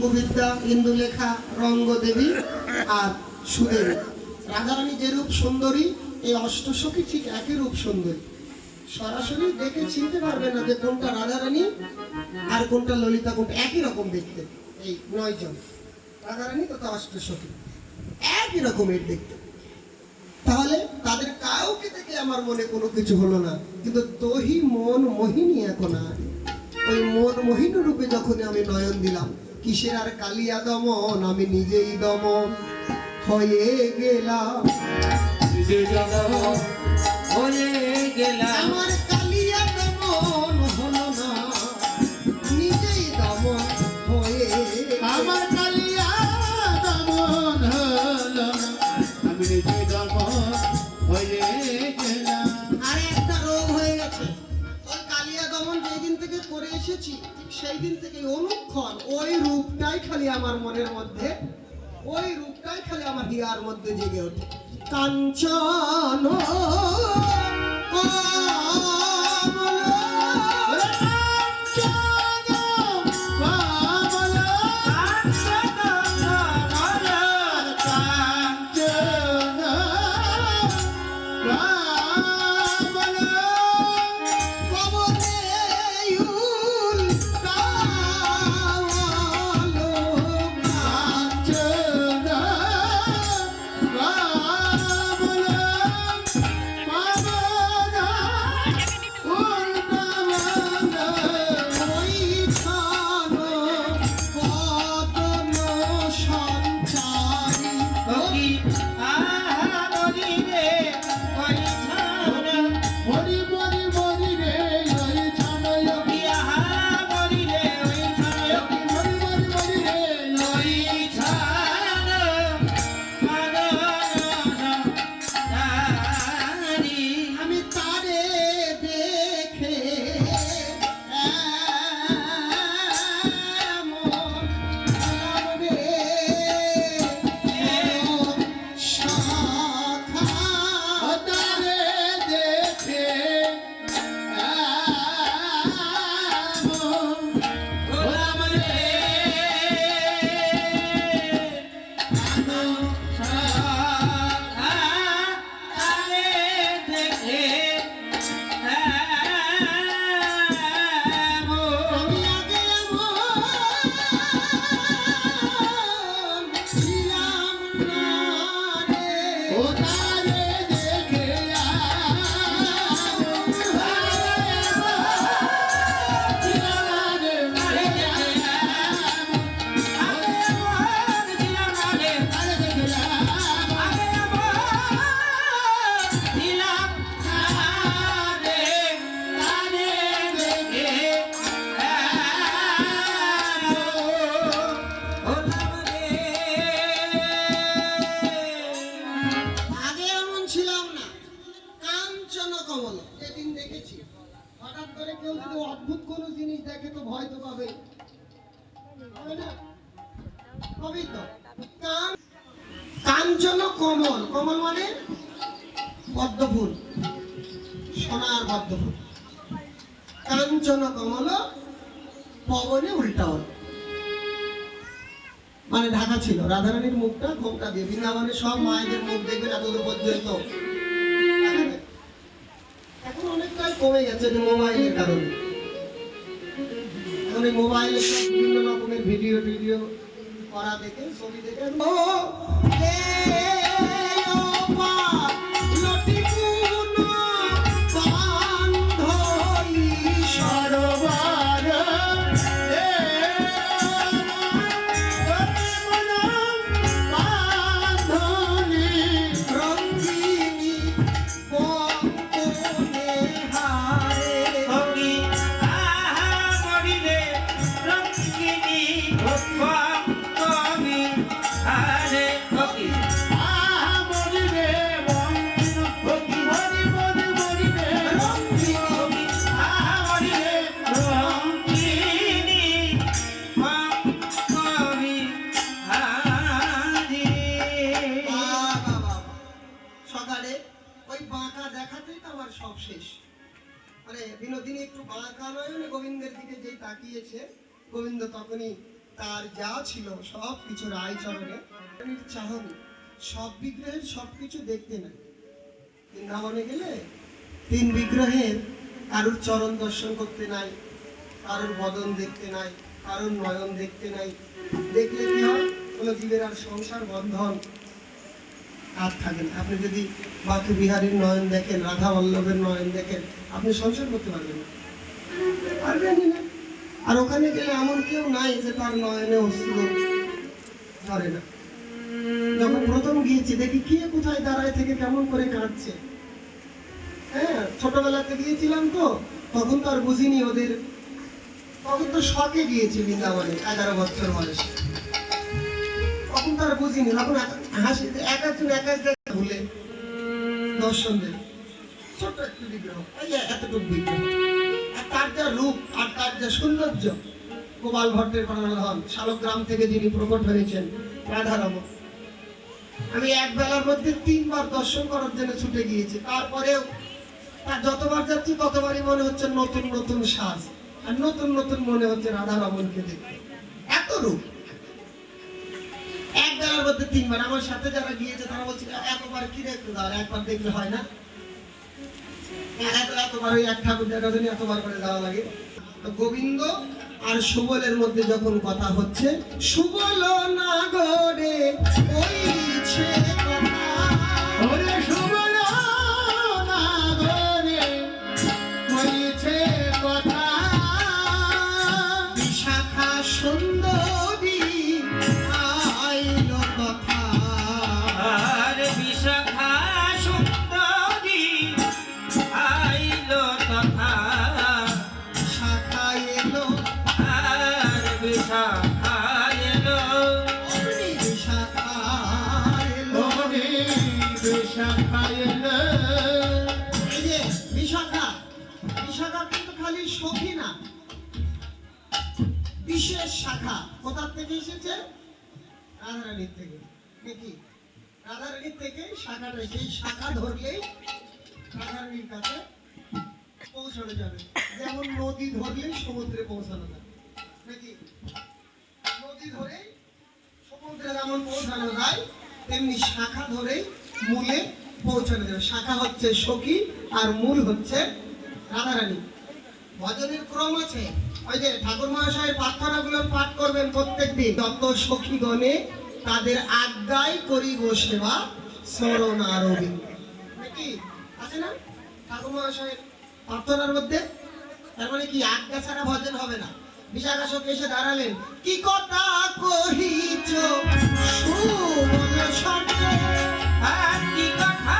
বিদ্যা, ইন্দুলেখা, রঙ্গদেবী আর সুদেবী। রাধারানী যে রূপ সুন্দরী, এই অষ্টসখী ঠিক একই রূপ সুন্দরী। সরাসরি দেখে চিনতে পারবে না যে কোনটা রাধারানী আর কোনটা ললিতা, কোনটা একই রকম দেখতে। এই 9 জন রাধারানী তথা অষ্টসখী একই রকমের দেখতে। তাহলে তাদের কাউকে দেখে আমার মনে কোনো কিছু হলো না, কিন্তু তোহি মন মোহিনী এখন আর ওই মন মোহিনী রূপে যখন আমি নয়ন দিলাম, কিসের আর কালিয়া দমন, আমি নিজেই দমন হয়ে গেলাম। আমার কালিয়া দমন হলো না, নিজেই দমন হয়ে আমার কালিয়া দমন হলো না, আমি নিজেই দমন হয়ে গেলাম। আর একটা রোগ হয়ে গেছে, ওই কালিয়া দমন যেই দিন থেকে করে এসেছি সেই দিন থেকে অনুক্ষণ ওই রূপটাই খালি আমার মনের মধ্যে, ওই রূপটাই খালি আমার হিয়ার মধ্যে জেগে ওঠে। কাঞ্চন অদ্ভুত কোন জিনিস দেখে তো ভয় তো পাবে, কাঞ্চন কমল, কমল মানে পদ্ম ফুল, সোনার পদ্ম ফুল। কাঞ্চন কমল পবনে উল্টা হল, মানে ঢাকা ছিল। রাধারানীর মুখটা ঘোমটা দিয়ে, বৃন্দাবনের সব মায়েদের মুখ দেখবেন এতদূর পর্যন্ত। এখন অনেকটাই কমে গেছে মোবাইলের কারণে। এখন এই মোবাইলে বিভিন্ন রকমের ভিডিও টিডিও করা দেখে, ছবি দেখে সব শেষ। মানে বিনোদিনী একটু বাঁকা নয়নে গোবিন্দের দিকে যেই তাকিয়েছে, গোবিন্দ তখনই তার যা ছিল সব কিছু রায়চরণে চাহনি, সব বিগ্রহের সবকিছু দেখতে নাই। বৃন্দাবনে গেলে 3 বিগ্রহের কারুর চরণ দর্শন করতে নাই, কারোর বদন দেখতে নাই, কারোর নয়ন দেখতে নাই। দেখলে কি হয়, কোনো জীবের আর সংসার বন্ধন আর থাকে না। আপনি যদি বাকি বিহারীর নয়ন দেখেন, রাধা বল্লভের নয়ন দেখেন, আপনি সংসার করতে পারবেন না, পারবেনই না। আর ওখানে গেলে এমন কেউ নাই যে তার নয়নে অশ্রু ধরে না। যখন প্রথম গিয়েছি দেখি কে কোথায় দাঁড়ায় থেকে কেমন করে কাঁদছে। হ্যাঁ, ছোটবেলাতে গিয়েছিলাম তো, তখন তো আর বুঝিনি ওদের, তখন তো শখে গিয়েছি বৃন্দাবনে 11 বছর বয়সে, তখন তো আর বুঝিনি। তখন হাসি এক একজন এক এক জায়গায় ভুলে দর্শন দেয়। ছোট্ট একটু বিগ্রহ, এই যে এতটুকু বিগ্রহ, আর তার যা রূপ আর তার যা সৌন্দর্য। গোপাল ভট্টের প্রাণধন, শালগ্রাম থেকে যিনি প্রকট হয়েছেন রাধারমণ। আমি এক বেলার মধ্যে 3 বার দর্শন করার জন্য ছুটে গিয়েছি। তারপরেও তার যতবার যাচ্ছি ততবারই মনে হচ্ছে নতুন নতুন সাজ, আর নতুন নতুন মনে হচ্ছে রাধারমণকে দেখতে। এত রূপ এক বেলার মধ্যে 3 বার। আমার সাথে যারা গিয়েছে তারা বলছে এতবার কি দেখতে দাও, একবার দেখলে হয় না? এতবার ওই এক ঠাকুর দেখার জন্য এতবার করে যাওয়া লাগে। গোবিন্দ আর সুবলের মধ্যে যখন কথা হচ্ছে, সুবল নাগরে কইছে কথা, ওরে সুবল নাগরে কইছে কথা, বিশাখা সুন্দরী আইল কথা, আর বিশাখা সুন্দরী আইলো তথা, শাখা এলো আর বিশাখা এলো, অমনি বিশাখা এলো। ওরে বিশাখা এলো। এই যে বিশাখা, বিশাখা কিন্তু খালি সখী না, বিশেষ শাখা। কোথা থেকে এসেছে? রাধারানীর থেকে, নাকি? রাধারানীর থেকে শাখাটা, সেই শাখা ধরলেই রাধারানীর কাছে পৌঁছানো যাবে। যেমন নদী ধরলেই সমুদ্রে পৌঁছানো যায়, নাকি? নদী ধরেই সমুদ্রে যেমন পৌঁছানো যায়, তেমনি শাখা ধরেই মূলে পৌঁছানো যাবে। শাখা হচ্ছে সখী আর মূল হচ্ছে রাধারানী। ভজনের ক্রম আছে, ওই যে ঠাকুর মহাশয়ের প্রার্থনাগুলো পাঠ করবেন প্রত্যেকদিন। যত সখীগণে তাদের আজ্ঞায় করিব সেবা, শরণ আরবিন্দ, নাকি আছে না ঠাকুর মহাশয়ের প্রার্থনার মধ্যে? তার মানে কি আজ্ঞা ছাড়া ভজন হবে না। বিশাখা সখী এসে দাঁড়ালেন, কি কথা কহিছ সুবল সনে, আর কি কথা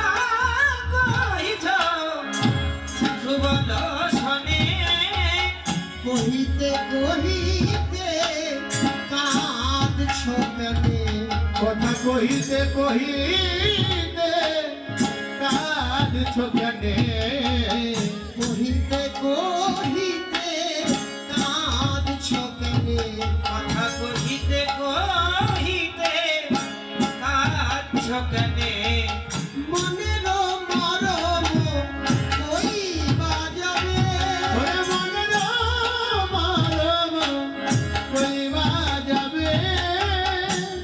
কইছ সুবল শনে, কহিতে কহিতে কাঁদছ কেনে, কথা কহিতে কহিতে কাঁদছ কেনে, কহিতে কহিতে কাঁদছ কেনে, কথা কহিতে কহিতে কাঁদছ কেনে, মনের মরম কইবা যাবে, ওরে মনের মরম কইবা যাবে,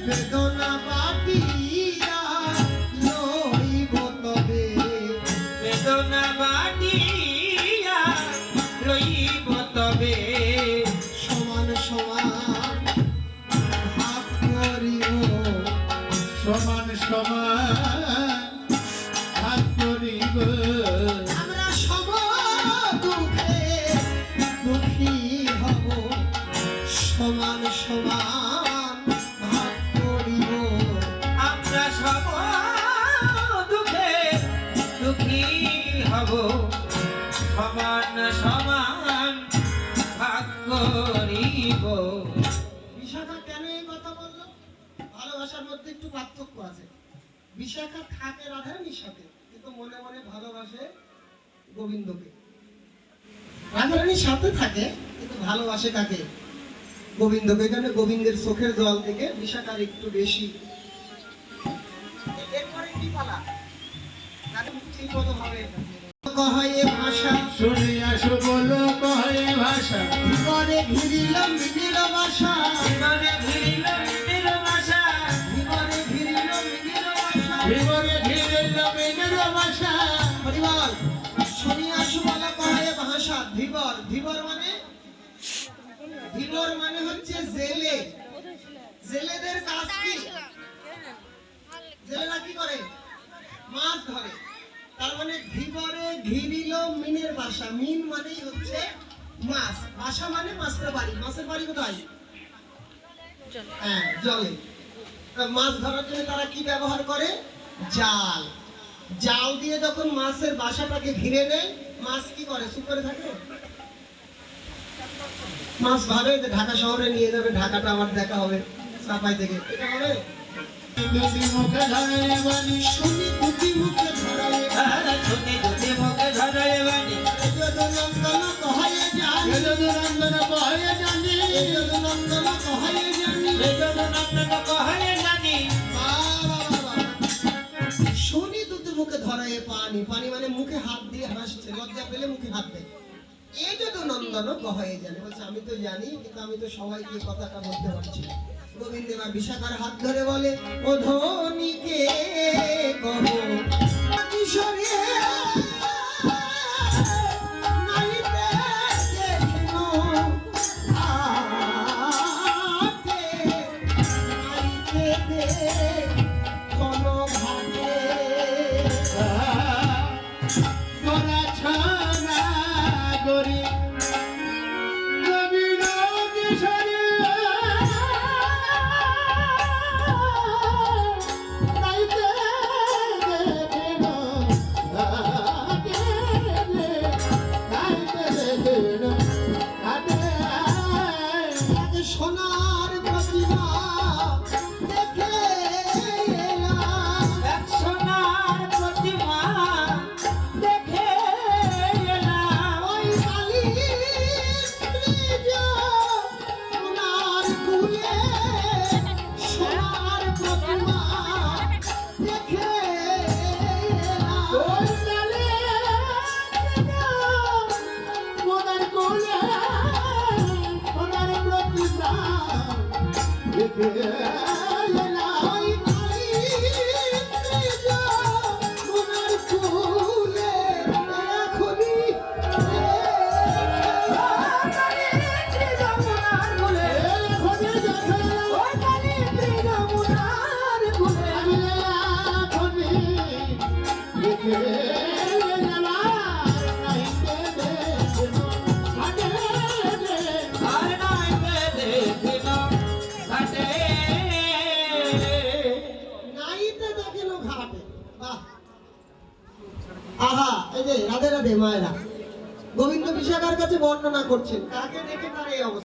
বেদনা বাটিয়া লইব তবে, বেদনা বাটিয়া লইব তবে, সমান সমান ভাগ করিব, সমান সমান ভাগ করিব, আমরা সব দুঃখে দুঃখী হব, সমান সমান ভাগ করিব, আমরা সব দুঃখে দুঃখী হব, সমান সমান ভাগ করিব। বিশাখা কেন এই কথা বললো? ভালোবাসার মধ্যে একটু পার্থক্য আছে। বিশাখা থাকে রাধারানীর সাথে, কিন্তু মনে মনে ভালোবাসে গোবিন্দকে। রাধারানীর সাথে থাকে কিন্তু ভালোবাসে কাকে? গোবিন্দকে। এখানে গোবিন্দের চোখের জল থেকে বিশাখার একটু বেশি। এরপরে কি পালা? ঠিক মতো হবে কহে ভাষা, শুনিয়া সুবল কহে ভাষা, করে ঘিরিল মিনির বাসা, জীবনে ঘিরিল মিনির বাসা, জীবনে ঘিরিল মিনির বাসা। বিবরে ঘিরিল মিনির ভাষা। পরিবার শুনিয়া সুবল কহে ভাষা। ধীবর, ধীবর মানে হচ্ছে জেলে। জেলেদের কাজ কি? জেলেরা কি করে? মাছ ধরে। তার মানে ধীবরে ঘিরিল মিনের বাসা। মিন মানেই হচ্ছে মাছ, বাসা মানে মাছের বাড়ি। মাছের বাড়ি কোথায়? হ্যাঁ, জলে। তা মাছ ধরার জন্য তারা কি ব্যবহার করে? জাল। জাল দিয়ে যখন মাছের বাসাটাকে ঘিরে নেয়, মাছ কি করে? চুপ করে থাকে? মাছ ভাবে যে ঢাকা শহরে নিয়ে যাবে, ঢাকাটা আমার দেখা হবে চাপাই থেকে, এটা হবে? দুটি মুখে ধরে বাণী, শুনি দুটি মুখে ধরায় শুনি দুটি মুখে ধরে বাণী, যদুনন্দন কহায়ে জানি, যদুনন্দন কহে জানি, যদুনন্দন কহায়ে জানি। যদুনন্দন কহে জানি। শুনি দুটি মুখে ধরায় পানি। পানি মানে মুখে হাত দিয়ে হাসছে, লজ্জা পেলে মুখে হাত দেয়। এই যদুনন্দন কহায়ে জানি বলছে, আমি তো জানি কিন্তু আমি তো সবাইকে এই কথাটা বলতে পারছি না। গোবিন্দ এবার বিশাখার হাত ধরে বলে, ও ধনীকে কহ কিশোরে নাইতে দেখিনো ঘাটে, নাইতে কোনো ঘাটে। করা ছানা করি নবীন কিশোরী, নাইতে দেখিল ঘাটে, নাইতে দেখিল ঘাটে। এক সোনার প্রতিমা দেখে এলাম, এক সোনার প্রতিমা দেখে এলাম। ওই কালীর ব্রিজ সোনার কুলে সোনার প্রতিমা দেখে এলাম। ওই কালে ওনার কোলে ওনার প্রতিমা দেখে এলাম। ওই কালীর ব্রিজ সোনার কুলে এখনই এখনই দেখালাম, আমি এখনই দেখে এলাম। নাইতে দেখিল ঘাটে, আর নাইতে দেখিল ঘাটে। নাইতে দেখিল ঘাটে। বাহ! আহা, এই যে রাধে রাধে মায়েরা গোবিন্দ বিশাখার কাছে বর্ণনা করছেন কাকে দেখে তার এই অবস্থা।